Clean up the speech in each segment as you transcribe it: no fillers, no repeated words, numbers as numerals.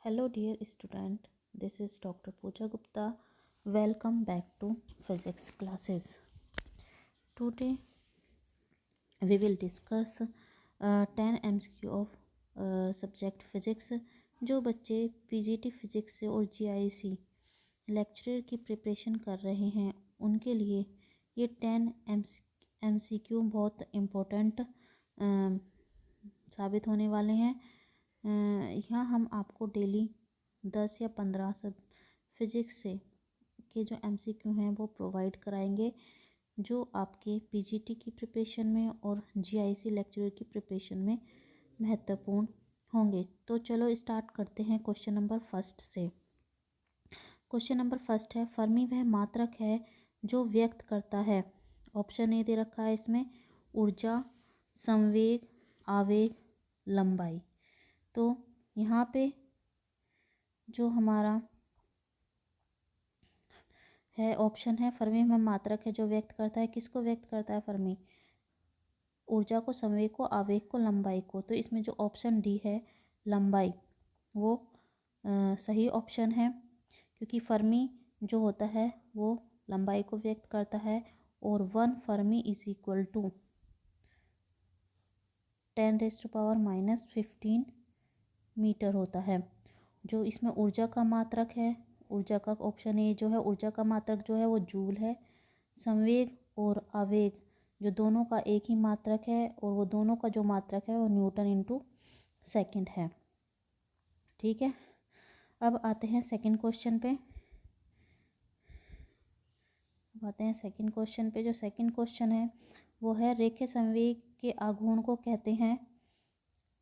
Hello, dear student. This is Dr. Pooja Gupta. Welcome back to physics classes. Today, we will discuss 10 MCQ of subject physics. जो बच्चे PGT physics से और GIC lecturer की preparation कर रहे हैं उनके लिए ये 10 MCQ बहुत इम्पोर्टेंट साबित होने वाले हैं। यहाँ हम आपको डेली 10 या 15 सब फिजिक्स से के जो MCQ हैं वो प्रोवाइड कराएंगे, जो आपके PGT की प्रिपरेशन में और GIC लेक्चरर की प्रिपरेशन में महत्वपूर्ण होंगे। तो चलो स्टार्ट करते हैं क्वेश्चन नंबर फर्स्ट से। क्वेश्चन नंबर फर्स्ट है, फर्मी वह मात्रक है जो व्यक्त करता है। ऑप्शन ए दे रखा है इसमें, ऊर्जा, संवेग, आवेग, लंबाई। तो यहाँ पे जो हमारा है ऑप्शन है, फर्मी वह मात्रक है जो व्यक्त करता है। किसको व्यक्त करता है फर्मी? ऊर्जा को, संवेग को, आवेग को, लंबाई को। तो इसमें जो ऑप्शन डी है लंबाई, वो सही ऑप्शन है, क्योंकि फर्मी जो होता है वो लंबाई को व्यक्त करता है। और 1 fermi is equal to 10⁻⁻15 meter होता है। जो इसमें ऊर्जा का मात्रक है, ऊर्जा का ऑप्शन ए जो है, ऊर्जा का मात्रक जो है वो जूल है। संवेग और आवेग जो दोनों का एक ही मात्रक है, और वो दोनों का जो मात्रक है वो न्यूटन इंटू सेकेंड है। ठीक है, अब आते हैं सेकंड क्वेश्चन पे। जो सेकंड क्वेश्चन है वो है, रेखीय संवेग के आघूर्ण को कहते हैं।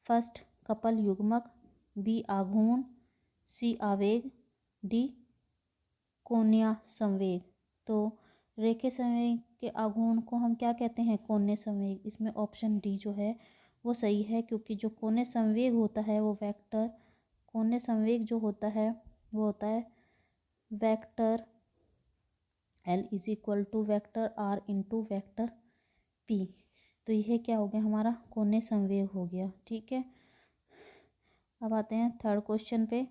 फर्स्ट, कपल युग्मक, बी आघूर्ण, सी आवेग, डी कोणीय संवेग। तो रेखीय संवेग के आघूर्ण को हम क्या कहते हैं? कोणीय संवेग। इसमें ऑप्शन डी जो है वो सही है, क्योंकि जो कोणीय संवेग होता है वो वेक्टर, कोणीय संवेग जो होता है वो होता है vector L is equal to vector R into vector P। तो यह क्या हो गया? हमारा कोणीय संवेग हो गया। ठीक है, अब आते हैं थर्ड क्वेश्चन पे।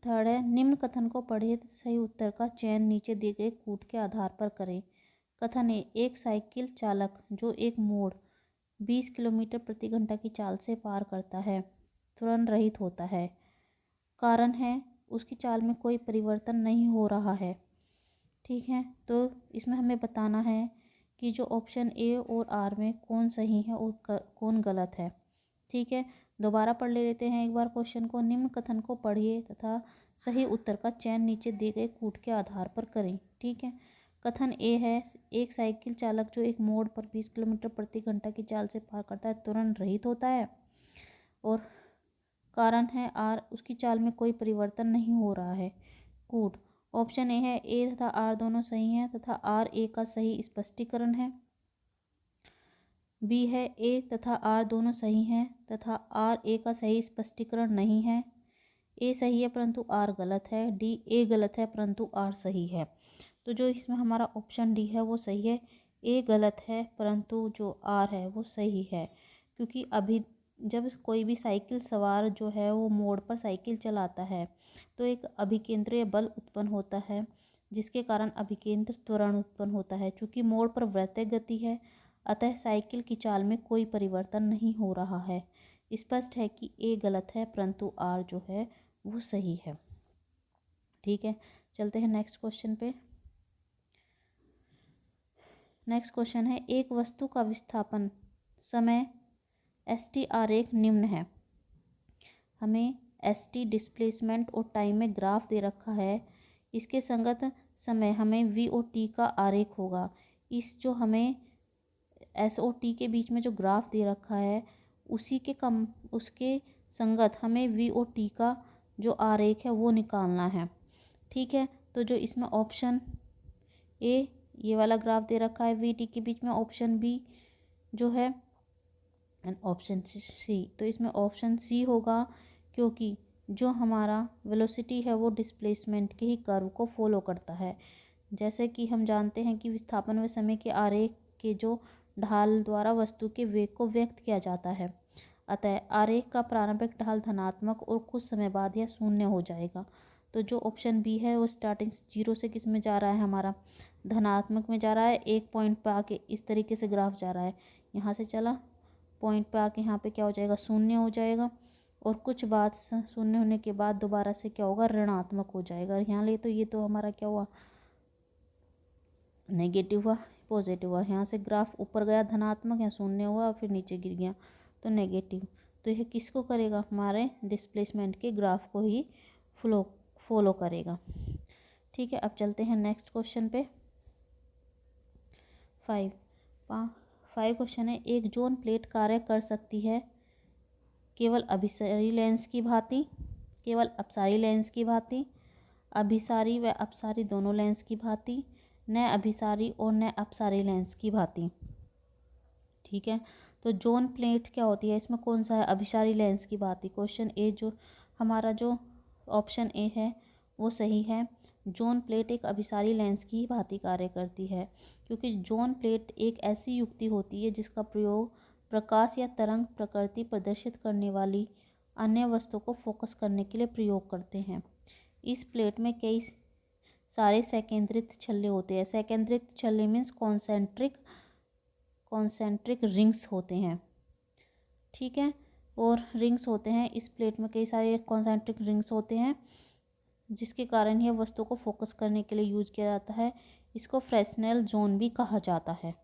थर्ड है, निम्न कथन को पढ़िए, सही उत्तर का चयन नीचे दिए गए कूट के आधार पर करें। कथन ए, एक साइकिल चालक जो एक मोड़ 20 किलोमीटर प्रति घंटा की चाल से पार करता है त्वरण रहित होता है। कारण है उसकी चाल में कोई परिवर्तन नहीं हो रहा है। ठीक है, तो इसमें हमें बताना है कि जो ऑप्शन ए और आर में कौन सही है और कौन गलत है। ठीक है, दोबारा पढ़ लेते हैं एक बार क्वेश्चन को। निम्न कथन को पढ़िए तथा सही उत्तर का चयन नीचे दिए गए कूट के आधार पर करें। ठीक है, कथन ए है, एक साइकिल चालक जो एक मोड़ पर 20 किलोमीटर प्रति घंटा की चाल से पार करता है त्वरण रहित होता है। और कारण है आर, उसकी चाल में कोई परिवर्तन नहीं हो रहा है। कूट, ऑप्शन ए है, ए तथा आर दोनों सही हैं तथा आर ए का सही स्पष्टीकरण है। बी है, ए तथा आर दोनों सही हैं तथा आर ए का सही स्पष्टीकरण नहीं है। ए सही है परंतु आर गलत है। डी, ए गलत है परंतु आर सही है। तो जो इसमें हमारा ऑप्शन डी है वो सही है। ए गलत है परंतु जो आर है वो सही है, क्योंकि अभी जब कोई भी साइकिल सवार जो है वो मोड़ पर साइकिल चलाता है तो एक अभिकेंद्रीय बल उत्पन्न होता है, जिसके कारण अभिकेंद्र त्वरण उत्पन्न होता है। चूँकि मोड़ पर वृत्तीय गति है, अतः साइकिल की चाल में कोई परिवर्तन नहीं हो रहा है। स्पष्ट है कि ए गलत है परंतु आर जो है वो सही है। ठीक है, चलते हैं नेक्स्ट क्वेश्चन पे। नेक्स्ट क्वेश्चन है, एक वस्तु का विस्थापन समय ST आरेख निम्न है। हमें ST डिस्प्लेसमेंट और टाइम में ग्राफ दे रखा है। इसके संगत समय हमें V और T का आरेख होगा। इस जो हमें S और T के बीच में जो ग्राफ दे रखा है उसके संगत हमें V और T का जो आरेख है वो निकालना है। ठीक है, तो जो इसमें ऑप्शन ए ये वाला ग्राफ दे रखा है V T के बीच में, ऑप्शन बी जो है एंड ऑप्शन सी। तो इसमें ऑप्शन सी होगा, क्योंकि जो हमारा वेलोसिटी है वो डिस्प्लेसमेंट के ही कर्व को फॉलो करता है। जैसे कि हम जानते हैं कि विस्थापन व समय के आरेख के जो ढाल द्वारा वस्तु के वेग को व्यक्त किया जाता है। अतः आरेख का प्रारंभिक ढाल धनात्मक और कुछ समय बाद यह शून्य हो जाएगा। तो जो ऑप्शन बी है वो स्टार्टिंग 0 से किस में जा रहा है, हमारा धनात्मक में जा रहा है। एक पॉइंट पे आके इस तरीके से ग्राफ जा रहा है, यहाँ से चला पॉइंट पे आके यहाँ पे क्या हो जाएगा, शून्य हो जाएगा। और कुछ बाद शून्य होने के बाद दोबारा से क्या होगा, ऋणात्मक हो जाएगा। यहाँ ले तो ये तो हमारा क्या हुआ, नेगेटिव हुआ, पॉजिटिव हुआ। यहाँ से ग्राफ ऊपर गया धनात्मक, यहाँ शून्य हुआ और फिर नीचे गिर गया तो नेगेटिव। तो यह किसको करेगा, हमारे डिस्प्लेसमेंट के ग्राफ को ही फॉलो करेगा। ठीक है, अब चलते हैं नेक्स्ट क्वेश्चन पे। 5 क्वेश्चन है। एक जोन प्लेट कार्य कर सकती है केवल अभिसारी लेंस की भांति, केवल अपसारी लेंस की भांति, अभिसारी व अपसारी दोनों लेंस की भांति, न अभिसारी और न अपसारी लेंस की भांति। ठीक है, तो जोन प्लेट क्या होती है, इसमें कौन सा है, अभिसारी लेंस की भांति। क्वेश्चन ए जो हमारा जो ऑप्शन ए है वो सही है। जोन प्लेट एक अभिसारी लेंस की ही भांति कार्य करती है, क्योंकि जोन प्लेट एक ऐसी युक्ति होती है जिसका प्रयोग प्रकाश या तरंग प्रकृति प्रदर्शित करने वाली अन्य वस्तु को फोकस करने के लिए प्रयोग करते हैं। इस प्लेट में कई सारे संकेंद्रित छल्ले होते हैं। संकेंद्रित छल्ले मीन्स कॉन्सेंट्रिक रिंग्स होते हैं। ठीक है, और रिंग्स होते हैं इस प्लेट में, कई सारे कॉन्सेंट्रिक रिंग्स होते हैं जिसके कारण यह वस्तु को फोकस करने के लिए यूज किया जाता है। इसको फ्रेस्नेल जोन भी कहा जाता है।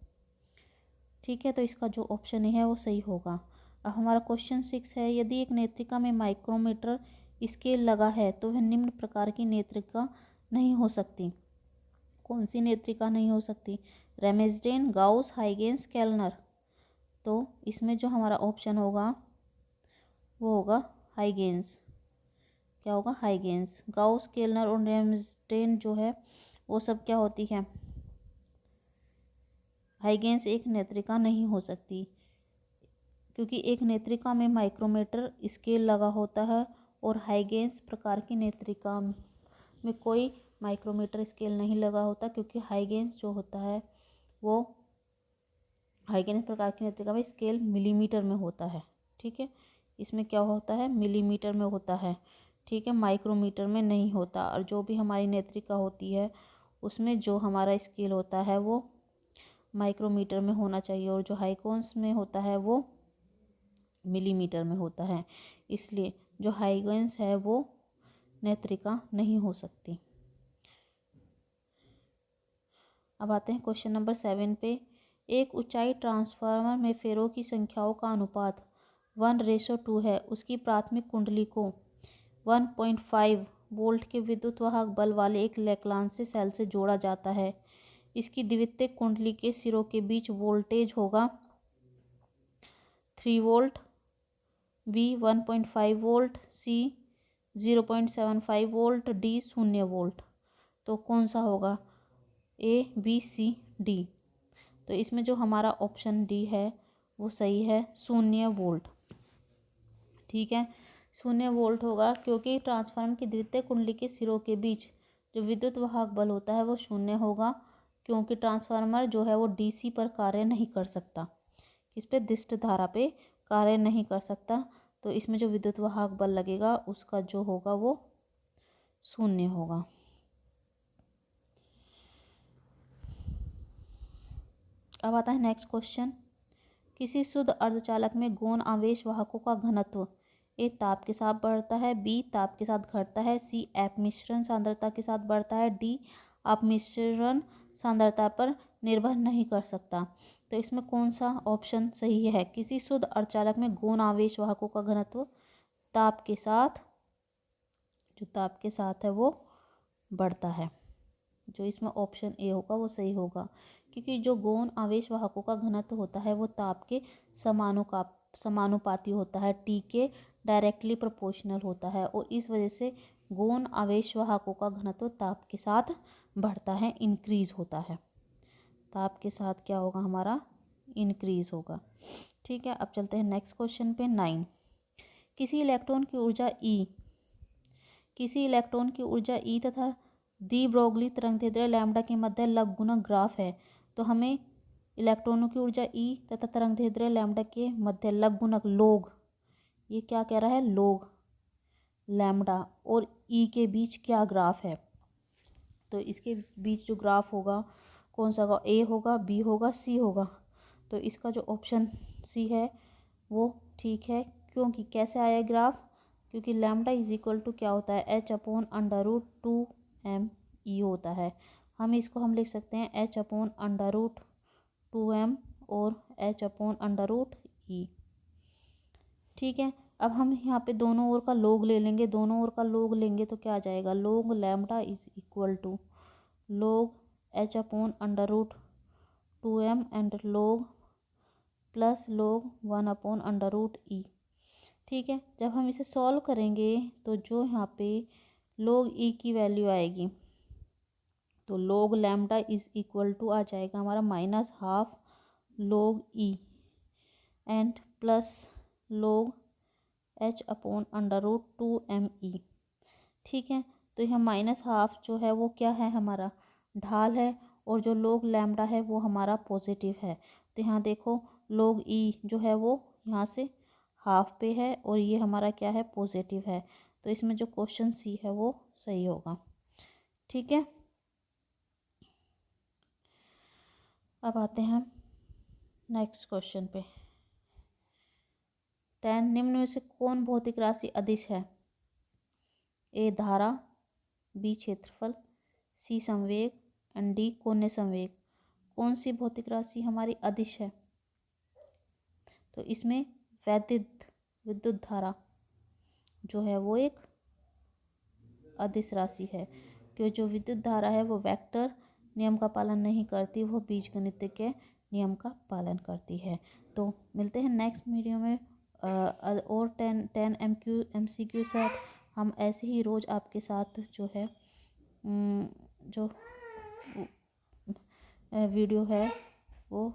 ठीक है, तो इसका जो ऑप्शन है वो सही होगा। अब हमारा क्वेश्चन 6 है। यदि एक नेत्रिका में माइक्रोमीटर स्केल लगा है तो वह निम्न प्रकार की नेत्रिका नहीं हो सकती। कौन सी नेत्रिका नहीं हो सकती, रेमेस्डेन, गाउस, हाइगेंस, केल्नर। तो इसमें जो हमारा ऑप्शन होगा वो होगा हाइगेंस। क्या होगा, हाइगेंस। गाउस, केल्नर और रेमेस्डेन जो है वो सब क्या होती है, हाइगेंस एक नेत्रिका नहीं हो सकती, क्योंकि एक नेत्रिका में माइक्रोमीटर स्केल लगा होता है और हाइगेंस प्रकार की नेत्रिका में कोई माइक्रोमीटर स्केल नहीं लगा होता, क्योंकि हाइगेंस जो होता है वो हाइगेंस प्रकार की नेत्रिका में स्केल मिलीमीटर में होता है। ठीक है, इसमें क्या होता है, मिलीमीटर में होता है। ठीक है, माइक्रोमीटर में नहीं होता। और जो भी हमारी नेत्रिका होती है उसमें जो हमारा स्केल होता है वो माइक्रोमीटर में होना चाहिए, और जो हाइगेंस में होता है वो मिलीमीटर में होता है। इसलिए जो हाइगेंस है वो नेत्रिका नहीं हो सकती। अब आते हैं क्वेश्चन नंबर 7 पे। एक ऊंचाई ट्रांसफार्मर में फेरों की संख्याओं का अनुपात 1:2 है। उसकी प्राथमिक कुंडली को 1.5 वोल्ट के विद्युत वाहक बल वाले एक लेक्लांसी सेल से जोड़ा जाता है। इसकी द्वितीयक कुंडली के सिरों के बीच वोल्टेज होगा 3 वोल्ट, बी 1.5 वोल्ट, सी 0.75 वोल्ट, डी 0 वोल्ट। तो कौन सा होगा, ए, बी, सी, डी। तो इसमें जो हमारा ऑप्शन डी है वो सही है, 0 वोल्ट। ठीक है, 0 वोल्ट होगा, क्योंकि ट्रांसफार्मर की द्वितीय कुंडली के सिरों के बीच जो विद्युत वाहक बल होता है वो 0 होगा, क्योंकि ट्रांसफार्मर जो है वो डीसी पर कार्य नहीं कर सकता, किस पे, दिष्ट धारा पे कार्य नहीं कर सकता। तो इसमें जो विद्युत वाहक बल लगेगा उसका जो होगा वो 0 होगा। अब आता है नेक्स्ट क्वेश्चन। किसी शुद्ध अर्धचालक में गौण आवेश वाहकों का घनत्व ए ताप के साथ बढ़ता है, बी ताप के साथ घटता है, सी अपमिश्रण सांद्रता के साथ बढ़ता है, डी अपमिश्रण सांद्रता पर निर्भर नहीं कर सकता। तो इसमें कौन सा ऑप्शन सही है, किसी शुद्ध अर्धचालक में गौण आवेश वाहकों का घनत्व ताप के साथ, जो ताप के साथ है वो बढ़ता है। जो इसमें ऑप्शन ए होगा वो सही होगा, क्योंकि जो गौण आवेश वाहकों का घनत्व होता है वो ताप के समानुपाती होता है, टी के डायरेक्टली प्रोपोर्शनल होता है, और इस वजह से गौण आवेश वाहकों का घनत्व ताप के साथ बढ़ता है, इंक्रीज होता है। ताप के साथ क्या होगा, हमारा इंक्रीज होगा। ठीक है, अब चलते हैं नेक्स्ट क्वेश्चन पे 9। किसी इलेक्ट्रॉन की ऊर्जा ई तथा दी ब्रोगली तरंगदैर्ध्य लैम्ब्डा के मध्य लघुगणक ग्राफ है, तो हमें इलेक्ट्रॉनों की ऊर्जा E तथा तरंगदैर्ध्य लैम्ब्डा के मध्य लघुगणक लोग, ये क्या कह रहा है, लोग लैम्ब्डा और E के बीच क्या ग्राफ है। तो इसके बीच जो ग्राफ होगा कौन सा होगा, ए होगा, बी होगा, सी होगा। तो इसका जो ऑप्शन सी है वो ठीक है। क्योंकि कैसे आया ग्राफ, क्योंकि लैम्ब्डा इज इक्वल टू क्या होता है, H/√2m/E होता है। हम इसको हम लिख सकते हैं H/√2m और H/√E। ठीक है। अब हम यहाँ पे दोनों ओर का लोग ले लेंगे, दोनों ओर का लोग लेंगे तो क्या आ जाएगा, लोग लैम्ब्डा इज इक्वल टू लोग H/√2m एंड लोग प्लस लोग 1/√E। ठीक है। जब हम इसे सॉल्व करेंगे तो जो यहाँ पे लोग E की वैल्यू आएगी तो लोग लैम्ब्डा इज इक्वल टू आ जाएगा हमारा -12 लोग E एंड प्लस लोग H/√2me। ठीक है। तो यहाँ -12 जो है वो क्या है, हमारा ढाल है, और जो लोग लैम्ब्डा है वो हमारा पॉजिटिव है। तो यहाँ देखो लोग E जो है वो यहाँ से हाफ पे है और ये हमारा क्या है, पॉजिटिव है। तो इसमें जो क्वेश्चन सी है वो सही होगा। ठीक है। अब आते हैं नेक्स्ट क्वेश्चन पे। 10 निम्न में से कौन भौतिक राशि अदिश है, ए धारा, बी क्षेत्रफल, सी संवेग एंड डी कोणीय संवेग। कौन सी भौतिक राशि हमारी अदिश है, तो इसमें विद्युत धारा जो है वो एक अदिश राशि है। क्यों, जो विद्युत धारा है वो वेक्टर नियम का पालन नहीं करती, वो बीजगणित के नियम का पालन करती है। तो मिलते हैं नेक्स्ट वीडियो में और 10 MCQ साथ। हम ऐसे ही रोज़ आपके साथ जो है जो वीडियो है वो